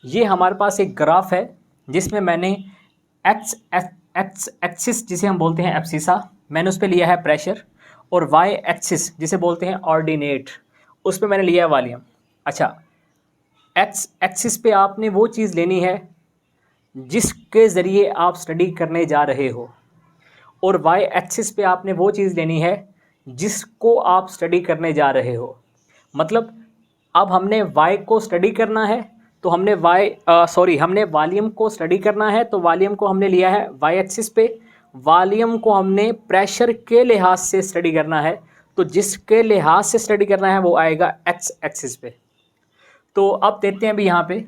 ये हमारे पास एक ग्राफ है जिसमें मैंने एक्स एक्स एक्सिस जिसे हम बोलते हैं एब्सिसा, मैंने उस पर लिया है प्रेशर, और वाई एक्सिस जिसे बोलते हैं ऑर्डिनेट, उस पर मैंने लिया है वॉल्यूम। अच्छा, एक्स एक्सिस पे आपने वो चीज़ लेनी है जिसके ज़रिए आप स्टडी करने जा रहे हो, और वाई एक्सिस पे आपने वो चीज़ लेनी है जिसको आप स्टडी करने जा रहे हो। मतलब अब हमने वाई को स्टडी करना है तो हमने हमने वॉल्यूम को स्टडी करना है तो वॉल्यूम को हमने लिया है वाई एक्सिस पे, वॉल्यूम को हमने प्रेशर के लिहाज से स्टडी करना है तो जिसके लिहाज से स्टडी करना है वो आएगा एक्स एक्सिस पे। तो अब देखते हैं अभी यहाँ पे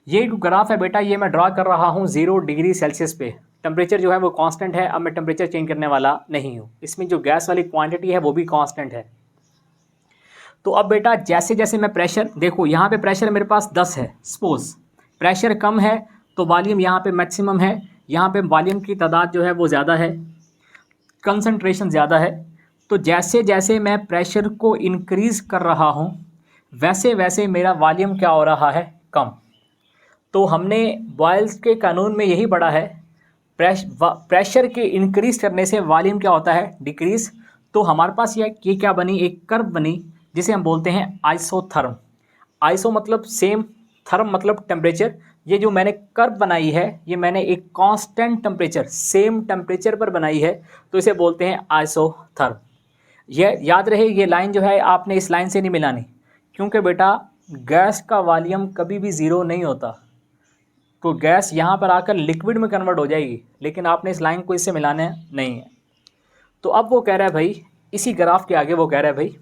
ये जो ग्राफ है बेटा, ये मैं ड्रा कर रहा हूँ 0 डिग्री सेल्सियस पे। टेम्परेचर जो है वो कांस्टेंट है, अब मैं टेम्परेचर चेंज करने वाला नहीं हूँ। इसमें जो गैस वाली क्वांटिटी है वो भी कांस्टेंट है। तो अब बेटा जैसे जैसे मैं प्रेशर, देखो यहाँ पे प्रेशर मेरे पास 10 है, सपोज प्रेशर कम है तो वॉल्यूम यहाँ पे मैक्सिमम है, यहाँ पे वॉल्यूम की तादाद जो है वो ज़्यादा है, कंसंट्रेशन ज़्यादा है। तो जैसे जैसे मैं प्रेशर को इंक्रीज़ कर रहा हूँ वैसे वैसे मेरा वॉल्यूम क्या हो रहा है, कम। तो हमने बॉयल्स के कानून में यही पढ़ा है, प्रेशर के इंक्रीज़ करने से वॉल्यूम क्या होता है, डिक्रीज़। तो हमारे पास ये क्या बनी, एक कर्व बनी जिसे हम बोलते हैं आइसोथर्म। आइसो मतलब सेम, थर्म मतलब टेम्परेचर। ये जो मैंने कर्व बनाई है ये मैंने एक कांस्टेंट टेम्परेचर, सेम टेम्परेचर पर बनाई है, तो इसे बोलते हैं आइसोथर्म। ये याद रहे, ये लाइन जो है आपने इस लाइन से नहीं मिलानी, क्योंकि बेटा गैस का वॉल्यूम कभी भी ज़ीरो नहीं होता। तो गैस यहाँ पर आकर लिक्विड में कन्वर्ट हो जाएगी, लेकिन आपने इस लाइन को इससे मिलाना नहीं है। तो अब वो कह रहा है भाई, इसी ग्राफ के आगे वो कह रहा है भाई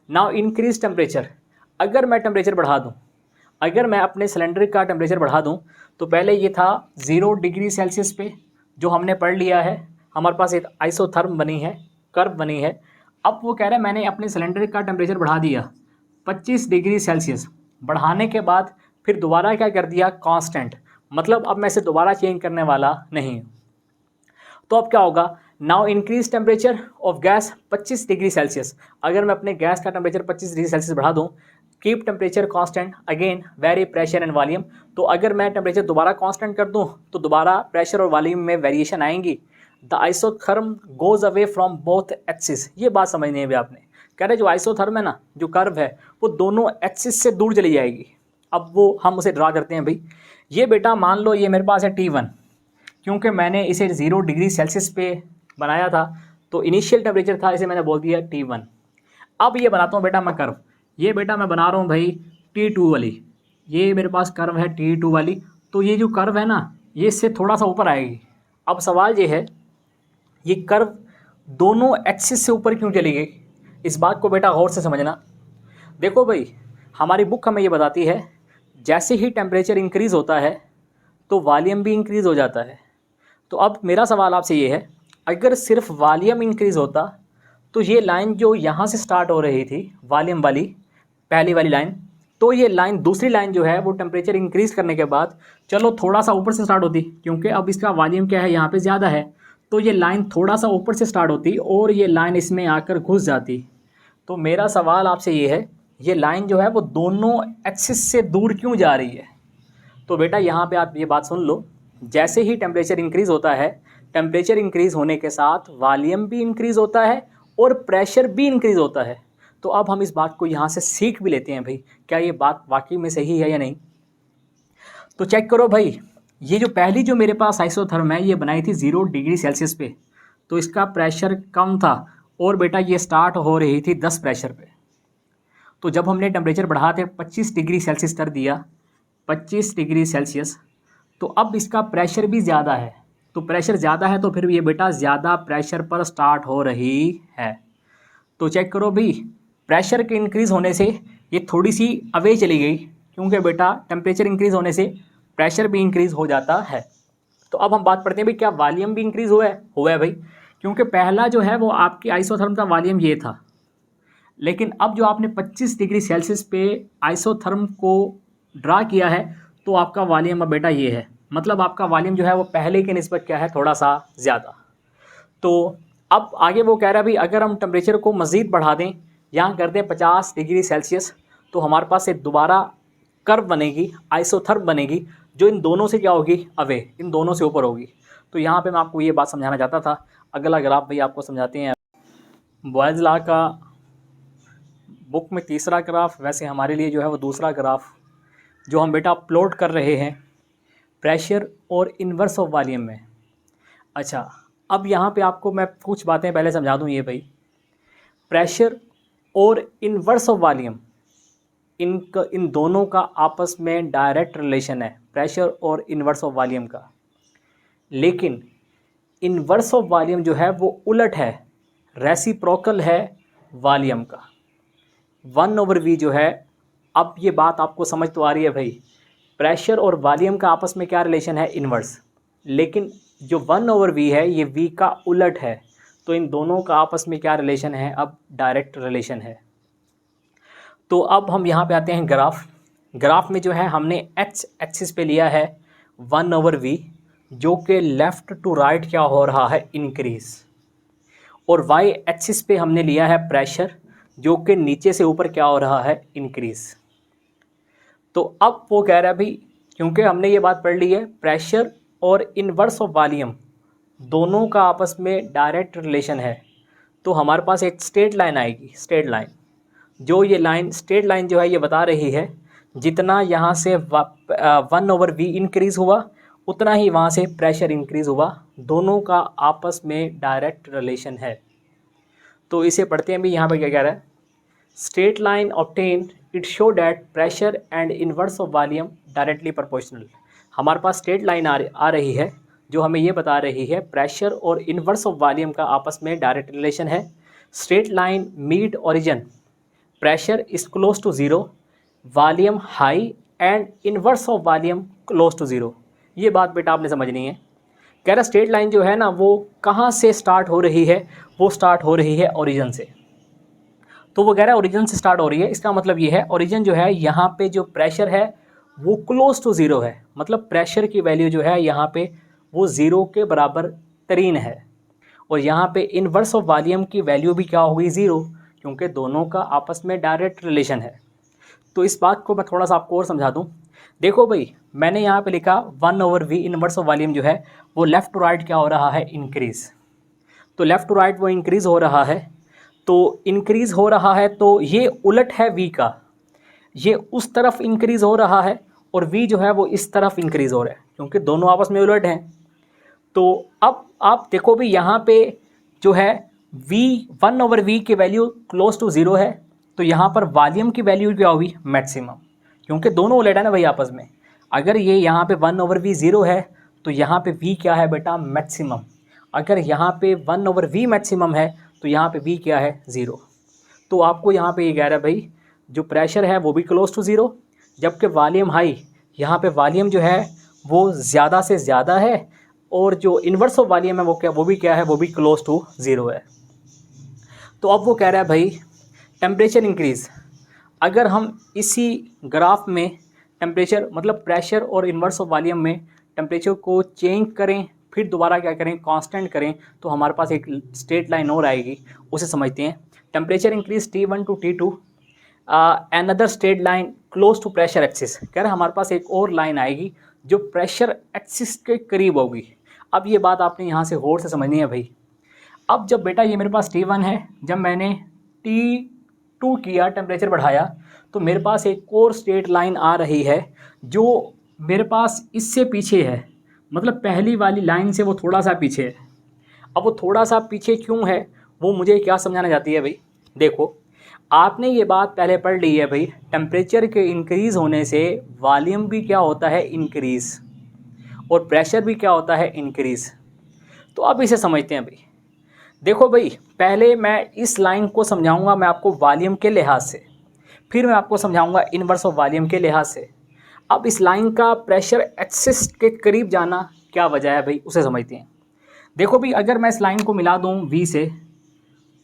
नाउ इंक्रीज टेम्परेचर। अगर मैं टेम्परेचर बढ़ा दूँ, अगर मैं अपने सिलेंडर का टेम्परेचर बढ़ा दूँ, तो पहले ये था 0 डिग्री सेल्सियस पे जो हमने पढ़ लिया है, हमारे पास एक आइसोथर्म बनी है, कर्व बनी है। अब वो कह रहा है मैंने अपने सिलेंडर का टेम्परेचर बढ़ा दिया 25 डिग्री सेल्सियस, बढ़ाने के बाद फिर दोबारा क्या कर दिया, कांस्टेंट, मतलब अब मैं इसे दोबारा चेंज करने वाला नहीं हूँ। तो अब क्या होगा, now increase temperature of gas 25 degree Celsius. अगर मैं अपने गैस का टेम्परेचर 25 डिग्री सेल्सियस बढ़ा दूँ, keep temperature constant, again very pressure and volume. तो अगर मैं टेम्परेचर दोबारा कांस्टेंट कर दूँ तो दोबारा प्रेशर और वॉल्यूम में वेरिएशन आएंगी। The isotherm goes away from both axis. ये बात समझनी है भी आपने, कह रहे जो आइसोथर्म है ना, जो कर्व है वो दोनों एक्सिस से दूर चली जाएगी। अब वो हम उसे ड्रा करते हैं भाई। ये बेटा मान लो ये मेरे पास है T1, क्योंकि मैंने इसे 0 डिग्री सेल्सियस पे बनाया था तो इनिशियल टेम्परेचर था, इसे मैंने बोल दिया T1। अब ये बनाता हूँ बेटा मैं कर्व, ये बेटा मैं बना रहा हूँ भाई T2 वाली, ये मेरे पास कर्व है T2 वाली। तो ये जो कर्व है ना ये इससे थोड़ा सा ऊपर आएगी। अब सवाल ये है, ये कर्व दोनों एक्सिस से ऊपर क्यों चली गई, इस बात को बेटा गौर से समझना। देखो भाई हमारी बुक हमें ये बताती है जैसे ही टेम्परेचर इंक्रीज़ होता है तो वॉल्यूम भी इंक्रीज़ हो जाता है। तो अब मेरा सवाल आपसे ये है, अगर सिर्फ वॉल्यूम इंक्रीज़ होता तो ये लाइन जो यहाँ से स्टार्ट हो रही थी वॉल्यूम वाली, पहली वाली लाइन, तो ये लाइन दूसरी लाइन जो है वो टेम्परेचर इंक्रीज़ करने के बाद चलो थोड़ा सा ऊपर से स्टार्ट होती, क्योंकि अब इसका वॉल्यूम क्या है यहाँ पे ज़्यादा है, तो ये लाइन थोड़ा सा ऊपर से स्टार्ट होती और ये लाइन इसमें आकर घुस जाती। तो मेरा सवाल आपसे ये है, ये लाइन जो है वो दोनों एक्सिस से दूर क्यों जा रही है। तो बेटा यहाँ पे आप ये बात सुन लो, जैसे ही टेम्परेचर इंक्रीज़ होता है, टेम्परेचर इंक्रीज़ होने के साथ वॉल्यूम भी इंक्रीज़ होता है और प्रेशर भी इंक्रीज़ होता है। तो अब हम इस बात को यहाँ से सीख भी लेते हैं भाई, क्या ये बात वाकई में सही है या नहीं। तो चेक करो भाई, ये जो पहली जो मेरे पास आइसोथर्म है ये बनाई थी 0 डिग्री सेल्सियस पे, तो इसका प्रेशर कम था और बेटा ये स्टार्ट हो रही थी 10 प्रेशर पे। तो जब हमने टेम्परेचर बढ़ा के 25 डिग्री सेल्सियस कर दिया, 25 डिग्री सेल्सियस, तो अब इसका प्रेशर भी ज़्यादा है। तो प्रेशर ज़्यादा है तो फिर ये बेटा ज़्यादा प्रेशर पर स्टार्ट हो रही है। तो चेक करो भाई, प्रेशर के इंक्रीज़ होने से ये थोड़ी सी अवे चली गई, क्योंकि बेटा टेम्परेचर इंक्रीज़ होने से प्रेशर भी इंक्रीज़ हो जाता है। तो अब हम बात करते हैं भाई, क्या वॉल्यूम भी इंक्रीज़ हुआ है भाई, क्योंकि पहला जो है वो आपकी आइसोथर्म का वॉल्यूम ये था, लेकिन अब जो आपने 25 डिग्री सेल्सियस पे आइसोथर्म को ड्रा किया है तो आपका वॉल्यूम अब बेटा ये है, मतलब आपका वॉल्यूम जो है वो पहले की निस्बत क्या है, थोड़ा सा ज़्यादा। तो अब आगे वो कह रहा है भाई अगर हम टेम्परेचर को मज़ीद बढ़ा दें, यहाँ कर दें 50 डिग्री सेल्सियस, तो हमारे पास एक दोबारा कर्व बनेगी, आइसोथर्म बनेगी, जो इन दोनों से क्या होगी, अवे, इन दोनों से ऊपर होगी। तो यहाँ पे मैं आपको ये बात समझाना चाहता था। अगला ग्राफ भाई आपको समझाते हैं। बॉयज़ लॉ का बुक में तीसरा ग्राफ, वैसे हमारे लिए जो है वो दूसरा ग्राफ, जो हम बेटा प्लॉट कर रहे हैं प्रेशर और इन्वर्स ऑफ वॉल्यूम में। अच्छा, अब यहाँ पे आपको मैं कुछ बातें पहले समझा दूँ। ये भाई प्रेशर और इन्वर्स ऑफ वॉल्यूम, इन दोनों का आपस में डायरेक्ट रिलेशन है, प्रेशर और इन्वर्स ऑफ वॉल्यूम का। लेकिन इन्वर्स ऑफ वॉल्यूम जो है वो उलट है, रेसिप्रोकल है वॉल्यूम का। 1/v जो है, अब ये बात आपको समझ तो आ रही है भाई, प्रेशर और वॉल्यूम का आपस में क्या रिलेशन है, इन्वर्स। लेकिन जो 1/v है ये v का उलट है, तो इन दोनों का आपस में क्या रिलेशन है, अब डायरेक्ट रिलेशन है। तो अब हम यहाँ पे आते हैं ग्राफ में जो है हमने x एक्सिस पे लिया है 1/v, जो कि लेफ़्ट टू राइट क्या हो रहा है, इंक्रीज़, और y एक्सिस पे हमने लिया है प्रेशर, जो कि नीचे से ऊपर क्या हो रहा है, इंक्रीज़। तो अब वो कह रहा है भाई, क्योंकि हमने ये बात पढ़ ली है प्रेशर और इन्वर्स ऑफ वॉल्यूम दोनों का आपस में डायरेक्ट रिलेशन है, तो हमारे पास एक स्ट्रेट लाइन आएगी, स्ट्रेट लाइन, जो ये लाइन स्ट्रेट लाइन जो है ये बता रही है जितना यहाँ से 1/v इंक्रीज़ हुआ उतना ही वहाँ से प्रेशर इंक्रीज़ हुआ, दोनों का आपस में डायरेक्ट रिलेशन है। तो इसे पढ़ते हैं भी, यहाँ पर क्या कह रहा है, straight line obtained it show that pressure and inverse of volume directly proportional. हमारे पास स्ट्रेट लाइन आ रही है जो हमें ये बता रही है प्रेशर और इन्वर्स ऑफ वॉल्यूम का आपस में डायरेक्ट रिलेशन है। Straight line meet origin, pressure is close to zero, volume high and inverse of volume close to zero. ये बात बेटा आपने समझनी है। कह रहा स्ट्रेट लाइन जो है ना वो कहाँ से स्टार्ट हो रही है, वो स्टार्ट हो रही है ओरिजिन से। तो वो कह रहा है ओरिजिन से स्टार्ट हो रही है, इसका मतलब ये है ओरिजिन जो है यहाँ पे जो प्रेशर है वो क्लोज टू ज़ीरो है, मतलब प्रेशर की वैल्यू जो है यहाँ पे वो ज़ीरो के बराबर तरीन है, और यहाँ पे इन्वर्स ऑफ वॉल्यूम की वैल्यू भी क्या होगी, ज़ीरो, क्योंकि दोनों का आपस में डायरेक्ट रिलेशन है। तो इस बात को मैं थोड़ा सा आपको और समझा दूँ। देखो भाई, मैंने यहाँ पे लिखा 1/v इन्वर्स ऑफ वॉल्यूम जो है वो लेफ़्ट टू राइट क्या हो रहा है, इंक्रीज़। तो लेफ़्ट टू राइट वो इंक्रीज़ हो रहा है, तो इंक्रीज़ हो रहा है, तो ये उलट है v का, ये उस तरफ इंक्रीज़ हो रहा है और v जो है वो इस तरफ इंक्रीज़ हो रहा है, क्योंकि दोनों आपस में उलट हैं। तो अब आप देखो भी यहाँ पे जो है v 1/v की वैल्यू क्लोज टू ज़ीरो है, तो यहाँ पर वॉल्यूम की वैल्यू क्या होगी, मैक्सिमम, क्योंकि दोनों उलट है ना भाई आपस में। अगर ये यहाँ पे 1/v ज़ीरो है तो यहाँ पे v क्या है बेटा, मैक्सिमम। अगर यहाँ पे 1/v मैक्सिमम है तो यहाँ पे v क्या है, ज़ीरो। तो आपको यहाँ पे ये कह रहा है भाई जो प्रेशर है वो भी क्लोज टू ज़ीरो, जबकि वॉल्यूम हाई, यहाँ पे वॉल्यूम जो है वो ज़्यादा से ज़्यादा है, और जो इन्वर्स ऑफ वॉल्यूम है वो भी क्या है, वो भी क्लोज टू ज़ीरो है। तो अब वो कह रहा है भाई टेम्परेचर इंक्रीज़। अगर हम इसी ग्राफ में टेम्परेचर मतलब प्रेशर और इन्वर्स ऑफ वॉल्यूम में टेम्परेचर को चेंज करें, फिर दोबारा क्या करें, कांस्टेंट करें, तो हमारे पास एक स्ट्रेट लाइन और आएगी, उसे समझते हैं। Temperature increase T1 to T2, another straight line close to pressure axis. कह रहे हमारे पास एक और लाइन आएगी जो प्रेशर एक्सिस के करीब होगी। अब ये बात आपने यहाँ से गौर से समझनी है भाई। अब जब बेटा ये मेरे पास T1 है, जब मैंने T2 किया, टेम्परेचर बढ़ाया, तो मेरे पास एक और स्ट्रेट लाइन आ रही है जो मेरे पास इससे पीछे है, मतलब पहली वाली लाइन से वो थोड़ा सा पीछे है। अब वो थोड़ा सा पीछे क्यों है, वो मुझे क्या समझाना चाहती है भाई। देखो, आपने ये बात पहले पढ़ ली है भाई, टेम्परेचर के इंक्रीज़ होने से वॉल्यूम भी क्या होता है, इंक्रीज़, और प्रेशर भी क्या होता है, इंक्रीज़। तो अब इसे समझते हैं भाई। देखो भाई, पहले मैं इस लाइन को समझाऊंगा मैं आपको वॉल्यूम के लिहाज से, फिर मैं आपको समझाऊंगा इन्वर्स ऑफ वॉल्यूम के लिहाज से। अब इस लाइन का प्रेशर एक्सिस के करीब जाना क्या वजह है भाई, उसे समझते हैं। देखो भाई, अगर मैं इस लाइन को मिला दूं v से,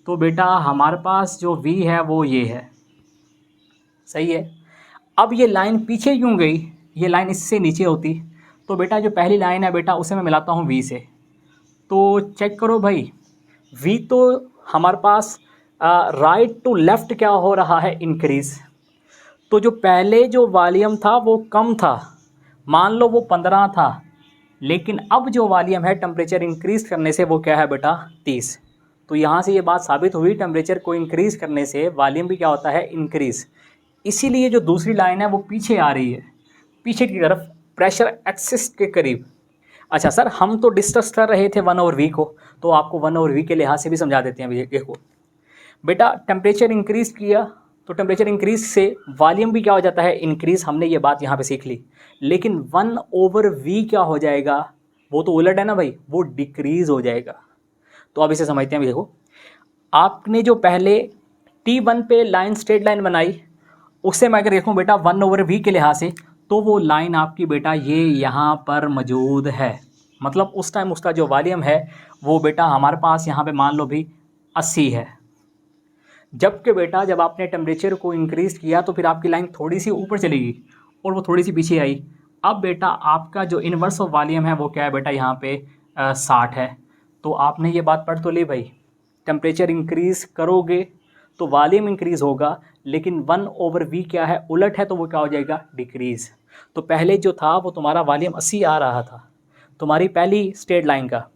तो बेटा हमारे पास जो v है वो ये है, सही है। अब ये लाइन पीछे क्यों गई, ये लाइन इससे नीचे होती, तो बेटा जो पहली लाइन है बेटा उसे मैं मिलाता हूँ v से। तो चेक करो भाई, v तो हमारे पास राइट टू लेफ़्ट क्या हो रहा है, इंक्रीज़। तो जो पहले जो वॉल्यूम था वो कम था, मान लो वो 15 था, लेकिन अब जो वॉल्यूम है टेम्परेचर इंक्रीज़ करने से वो क्या है बेटा 30। तो यहाँ से ये बात साबित हुई टेम्परेचर को इंक्रीज़ करने से वॉल्यूम भी क्या होता है इंक्रीज़। इसीलिए जो दूसरी लाइन है वो पीछे आ रही है, पीछे की तरफ प्रेशर एक्सिस के करीब। अच्छा सर, हम तो डिस्कस कर रहे थे 1/v को, तो आपको 1/v के लिहाज से भी समझा देते हैं। भैया देखो बेटा, टेम्परेचर इंक्रीज़ किया तो टेम्परेचर इंक्रीज़ से वॉल्यूम भी क्या हो जाता है इंक्रीज़, हमने ये बात यहाँ पे सीख ली। लेकिन 1/v क्या हो जाएगा, वो तो उलट है ना भाई, वो डिक्रीज़ हो जाएगा। तो अब इसे समझते हैं। देखो आपने जो पहले T1 पे लाइन स्ट्रेट लाइन बनाई, उससे मैं अगर देखूँ बेटा 1/v के लिहाज से, तो वो लाइन आपकी बेटा ये यहाँ पर मौजूद है। मतलब उस टाइम उसका जो वॉल्यूम है वो बेटा हमारे पास यहाँ पे मान लो भी 80 है। जबकि बेटा जब आपने टेम्परेचर को इंक्रीज़ किया तो फिर आपकी लाइन थोड़ी सी ऊपर चलेगी और वो थोड़ी सी पीछे आई। अब बेटा आपका जो इन्वर्स ऑफ वॉल्यूम है वो क्या है बेटा यहाँ पे 60 है। तो आपने ये बात पढ़ तो ली भाई, टेम्परेचर इंक्रीज़ करोगे तो वॉल्यूम इंक्रीज़ होगा, लेकिन 1/v क्या है उलट है, तो वो क्या हो जाएगा डिक्रीज़। तो पहले जो था वो तुम्हारा वॉल्यूम 80 आ रहा था तुम्हारी पहली स्ट्रेट लाइन का,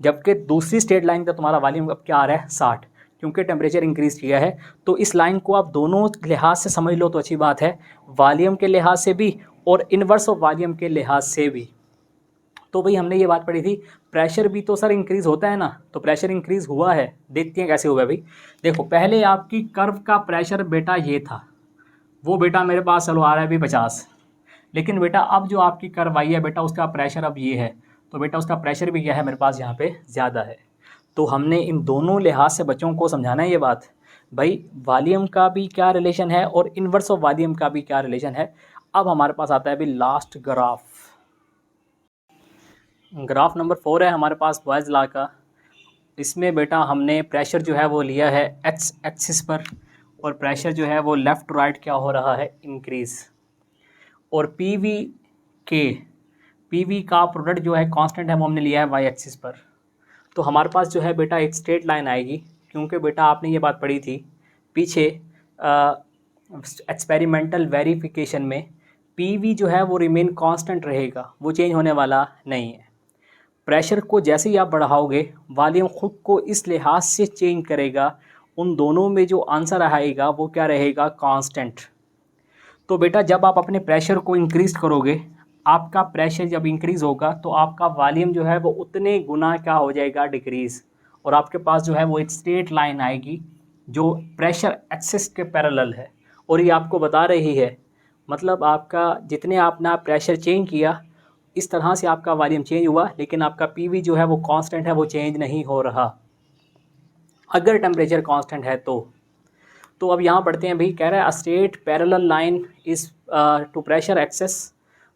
जबकि दूसरी स्ट्रेट लाइन का तुम्हारा वॉल्यूम अब क्या आ रहा है 60, क्योंकि टेम्परेचर इंक्रीज़ किया है। तो इस लाइन को आप दोनों लिहाज से समझ लो तो अच्छी बात है, वॉल्यूम के लिहाज से भी और इन्वर्स ऑफ वॉल्यूम के लिहाज से भी। तो भाई हमने ये बात पढ़ी थी, प्रेशर भी तो सर इंक्रीज़ होता है ना, तो प्रेशर इंक्रीज़ हुआ है, देखते हैं कैसे हुआ है भाई। देखो पहले आपकी कर्व का प्रेशर बेटा ये था, वो बेटा मेरे पास चलो आ रहा है अभी 50, लेकिन बेटा अब जो आपकी कर्व आई है बेटा उसका प्रेशर अब ये है, तो बेटा उसका प्रेशर भी क्या है मेरे पास यहाँ पे ज़्यादा है। तो हमने इन दोनों लिहाज से बच्चों को समझाना है ये बात, भाई वॉल्यूम का भी क्या रिलेशन है और इन्वर्स ऑफ वॉल्यूम का भी क्या रिलेशन है। अब हमारे पास आता है अभी लास्ट ग्राफ, ग्राफ नंबर 4 है हमारे पास बॉयज़ लॉ का। इसमें बेटा हमने प्रेशर जो है वो लिया है एक्स एक्सिस पर, और प्रेशर जो है वो लेफ़्ट टू राइट क्या हो रहा है इंक्रीज़, और पीवी का प्रोडक्ट जो है कांस्टेंट है वो हमने लिया है वाई एक्सिस पर। तो हमारे पास जो है बेटा एक स्ट्रेट लाइन आएगी, क्योंकि बेटा आपने ये बात पढ़ी थी पीछे एक्सपेरिमेंटल वेरिफिकेशन में, पीवी जो है वो रिमेन कांस्टेंट रहेगा, वो चेंज होने वाला नहीं है। प्रेशर को जैसे ही आप बढ़ाओगे वॉल्यूम खुद को इस लिहाज से चेंज करेगा, उन दोनों में जो आंसर आएगा वो क्या रहेगा कांस्टेंट। तो बेटा जब आप अपने प्रेशर को इंक्रीज़ करोगे, आपका प्रेशर जब इंक्रीज़ होगा तो आपका वॉल्यूम जो है वो उतने गुना क्या हो जाएगा डिक्रीज़, और आपके पास जो है वो एक स्ट्रेट लाइन आएगी जो प्रेशर एक्सिस के पैरेलल है, और ये आपको बता रही है मतलब आपका जितने आपने प्रेशर चेंज किया इस तरह से आपका वॉल्यूम चेंज हुआ, लेकिन आपका पीवी जो है वो कांस्टेंट है, वो चेंज नहीं हो रहा अगर टेम्परेचर कांस्टेंट है तो अब यहाँ पढ़ते हैं भाई, कह रहा है a straight parallel line is to pressure axis,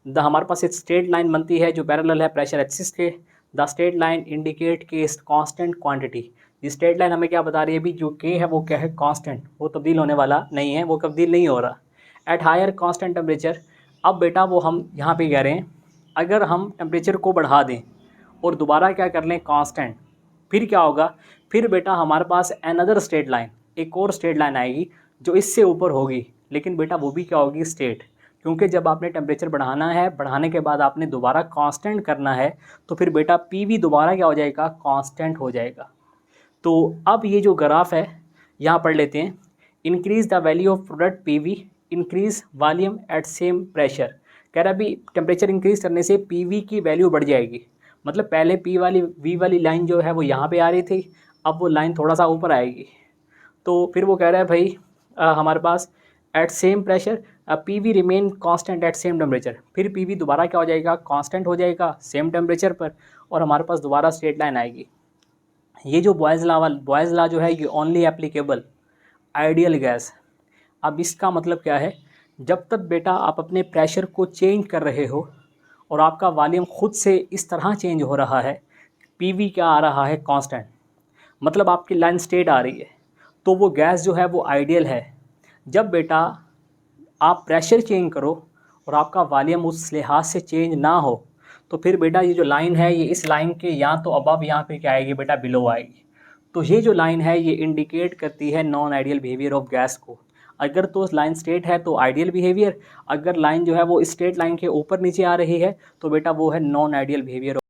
the हमारे पास एक स्ट्रेट लाइन बनती है जो पैरेलल है प्रेशर एक्सिस के। द स्ट्रेट लाइन इंडिकेट के कांस्टेंट क्वांटिटी, ये स्ट्रेट लाइन हमें क्या बता रही है अभी, जो के है वो क्या है कांस्टेंट, वो तब्दील होने वाला नहीं है, वो तब्दील नहीं हो रहा एट हायर कांस्टेंट टेम्परेचर। अब बेटा वो हम यहाँ पे कह रहे हैं अगर हम टेम्परेचर को बढ़ा दें और दोबारा क्या कर लें कांस्टेंट, फिर क्या होगा, फिर बेटा हमारे पास अनदर स्ट्रेट लाइन, एक और स्ट्रेट लाइन आएगी जो इससे ऊपर होगी, लेकिन बेटा वो भी क्या होगी स्ट्रेट, क्योंकि जब आपने टेम्परेचर बढ़ाना है, बढ़ाने के बाद आपने दोबारा कांस्टेंट करना है, तो फिर बेटा पीवी दोबारा क्या हो जाएगा कांस्टेंट हो जाएगा। तो अब ये जो ग्राफ है यहाँ पढ़ लेते हैं, increase the value of product PV increase volume at same pressure. कह रहा है अभी टेम्परेचर इंक्रीज़ करने से पीवी की वैल्यू बढ़ जाएगी, मतलब पहले वी वाली लाइन जो है वो यहाँ पे आ रही थी, अब वो लाइन थोड़ा सा ऊपर आएगी। तो फिर वो कह रहा है भाई हमारे पास at same pressure PV remain constant at same temperature, फिर पीवी दोबारा क्या हो जाएगा कांस्टेंट हो जाएगा सेम टेम्परेचर पर, और हमारे पास दोबारा स्ट्रेट लाइन आएगी। ये जो बॉयज़ लॉ जो है ये ओनली एप्लीकेबल आइडियल गैस। अब इसका मतलब क्या है, जब तक बेटा आप अपने प्रेशर को चेंज कर रहे हो और आपका वॉल्यूम खुद से इस तरह चेंज हो रहा है, पीवी क्या आ रहा है कांस्टेंट, मतलब आपकी लाइन स्ट्रेट आ रही है, तो वो गैस जो है वो आइडियल है। जब बेटा आप प्रेशर चेंज करो और आपका वॉल्यूम उस लिहाज से चेंज ना हो, तो फिर बेटा ये जो लाइन है ये इस लाइन के या तो अबव यहाँ पे क्या आएगी बेटा बिलो आएगी। तो ये जो लाइन है ये इंडिकेट करती है non ideal behaviour of gas को। अगर तो लाइन स्ट्रेट है तो आइडियल बिहेवियर, अगर लाइन जो है वो स्ट्रेट लाइन के ऊपर नीचे आ रही है तो बेटा वो है नॉन आइडियल बिहेवियर